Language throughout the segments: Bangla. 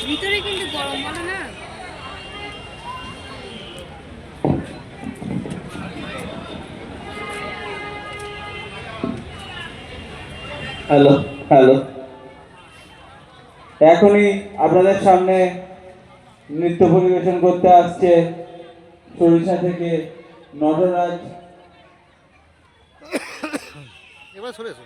ভিতরে কিন্তু গরম বলো না। হ্যালো হ্যালো, এখনই আপনাদের সামনে নৃত্য পরিবেশন করতে আসছে সরিষা থেকে নটরাজ। এবার সরে এসো।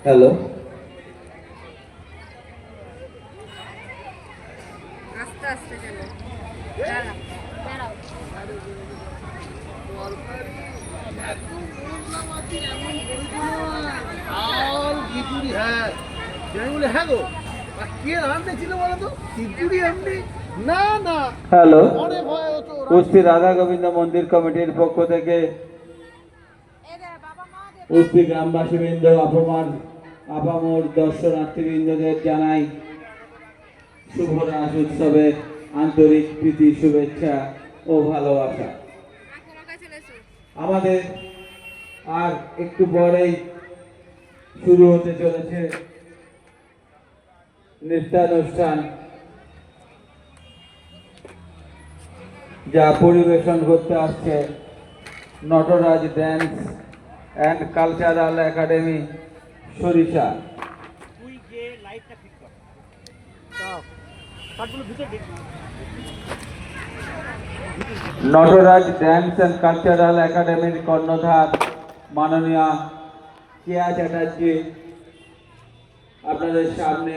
হ্যালো, আস্তে আস্তে চলো। দাঁড়াও দাঁড়াও। হ্যাঁ হ্যাঁ গো, কে রান্না ছিল বলো তো? খিচুড়ি এমনি না না। হ্যালো, অনেক ভয় হতো। কুস্তি রাধা গোবিন্দ মন্দির কমিটির পক্ষ থেকে কুস্তি গ্রামবাসীবৃন্দ, আপামর দর্শনার্থীবৃন্দদের জানাই শুভ রাস উৎসবের আন্তরিক প্রীতি, শুভেচ্ছা ও ভালোবাসা। আমাদের আর একটু পরেই শুরু হতে চলেছে নৃত্যানুষ্ঠান, যা পরিবেশন করতে আসছে Nataraj dance and cultural academy Sarisha. Nataraj dance and cultural একাডেমির কর্ণধার মাননীয়া কেয়া চ্যাটার্জি আপনাদের সামনে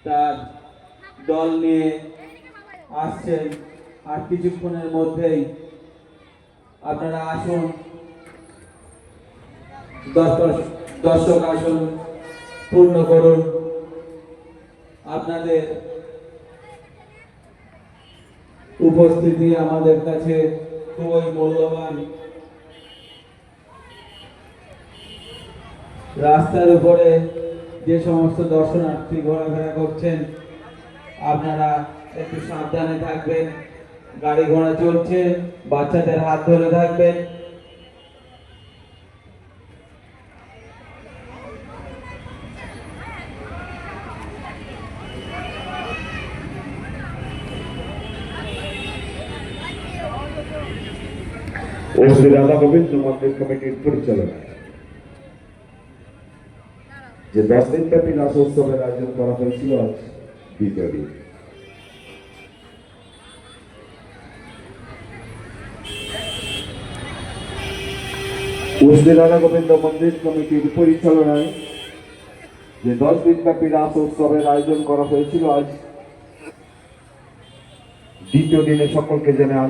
তার দল নিয়ে আসছেন। আর কিছুক্ষণের মধ্যেই আপনারা আসুন, দর্শক আসুন পূর্ণ করুন। আপনাদের উপস্থিতি আমাদের কাছে খুবই মূল্যবান। রাস্তার উপরে যে সমস্ত দর্শনার্থী ঘোরাফেরা করছেন, আপনারা একটু সাবধানে থাকবেন। গাড়ি ঘোড়া চলছে, বাচ্চাদের হাত ধরে থাকবেন। ও শ্রী রাধা গোবিন্দ মন্দির কমিটির পরিচালনায় যে 10 দিন ব্যাপী রাসোৎসবের আয়োজন করা হয়েছিল, আজ দ্বিতীয় দিন। ও শ্রী রাধা গোবিন্দ মন্দির কমিটির পরিচালনায় যে 10 দিন ব্যাপী রাসোৎসবের আয়োজন করা হয়েছিল, আজ দ্বিতীয় দিনে সকলকে জানাই